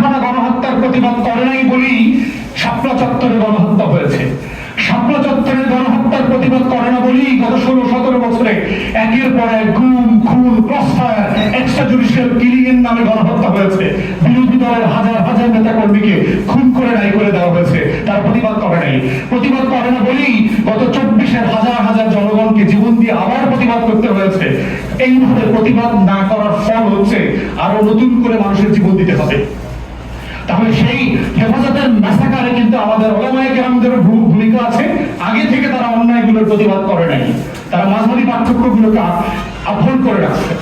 পিলখানা গণহত্যার প্রতিবাদ করে নাই বলেই শাপলা চত্বরে গণহত্যা হয়েছে। শাপলা চত্বরের গণহত্যার প্রতিবাদ করে না বলেই গত 16-17 বছরে একের পর এক গুম, খুন, ক্রসফায়ার, এক্সট্রা জুডিশিয়াল কিলিং এর নামে গণহত্যা হয়েছে। বিরোধী দলের হাজার হাজার নেতা কর্মীকে খুন করে নাই করে দেওয়া হয়েছে, তার প্রতিবাদ করে নাই। প্রতিবাদ করে না বলেই গত 24-এর হাজার হাজার জনগণকে জীবন দিয়ে আবার প্রতিবাদ করতে হয়েছে। এইভাবে প্রতিবাদ না করার ফল হচ্ছে আরো নতুন করে মানুষের জীবন দিতে হবে। তাহলে সেই হেফাজতের ম্যাসাকারে কিন্তু আমাদের ওলামায়ে কেরামদের ভূমিকা আছে। আগে থেকে তারা অন্যায়গুলোর প্রতিবাদ করে নাই, তারা মাঝারি পার্থক্যগুলোকে আহ্বান করে রাখছে।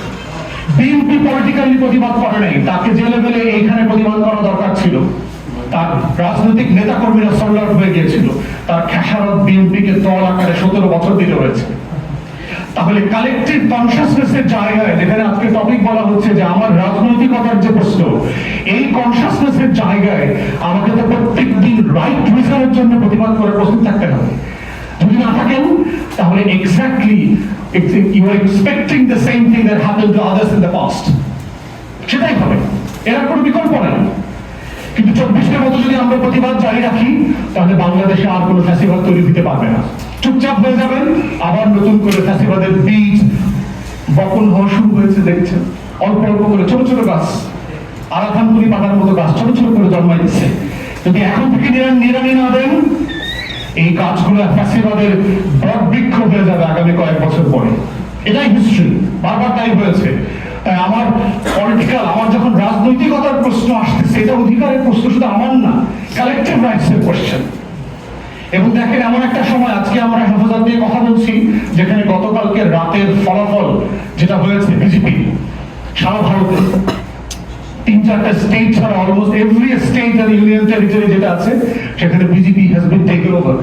বিএনপি পলিটিক্যালি প্রতিবাদ করে নাই, তাকে যে লেভেলে এইখানে প্রতিবাদ করা দরকার ছিল, তার রাজনৈতিক নেতা কর্মীরা সল্লার হয়ে গিয়েছিল, তার খেসারত বিএনপিকে দল আকারে 17 বছর দিতে হয়েছে। তাহলে কালেকটিভ কনসাসনেসের জায়গায়, যেখানে আজকে টপিক বলা হচ্ছে যে আমার রাজনৈতিকতার যে প্রশ্ন, এই কনসাসনেসের জায়গায় আমাকে তো প্রত্যেকদিন রাইট রিজনের জন্য প্রতিবাদ করে প্রস্তুত থাকতে হবে। যদি না থাকেন তাহলে exactly you are expecting the same thing that happened to others in the past, সেটাই হবে, এর কোনো বিকল্প নেই। কিন্তু 24-এর মতো যদি আমরা প্রতিবাদ জারি রাখি তাহলে বাংলাদেশে আর কোনো ফ্যাসিবাদ তৈরি হতে পারবে না। চুপচাপ হয়ে যাবেন, আবার নতুন করে ফ্যাসিবাদের বীজ বপন হওয়া শুরু হয়েছে। দেখছেন অল্প অল্প করে ছোট ছোট গাছ, আরাকানপুরি পাতার মতো গাছ ছোট ছোট করে জন্মাই দিচ্ছে। যদি এখন থেকে নিরানি না দেন, এই গাছগুলো ফ্যাসিবাদের বট বৃক্ষ হয়ে যাবে আগামী কয়েক বছর পরে। এটাই হিস্ট্রি, বারবার তাই হয়েছে। তাই আমার পলিটিক্যাল, আমার যখন রাজনৈতিকতার প্রশ্ন আসছে, সেটা অধিকারের প্রশ্ন শুধু আমার না, কালেকটিভ রাইটস এর কোশ্চেন। এবং দেখেন এমন একটা সময়, আজকে আমরা হেফাজত নিয়ে কথা বলছি, যেখানে গতকালকে রাতের ফলাফল যেটা হয়েছে বিজেপি সারা ভারতে 3-4টা স্টেট ছাড়া অলমোস্ট এভরি স্টেট আর ইউনিয়ন টেরিটরি যেটা আছে, সেখানে BJP has been taken over.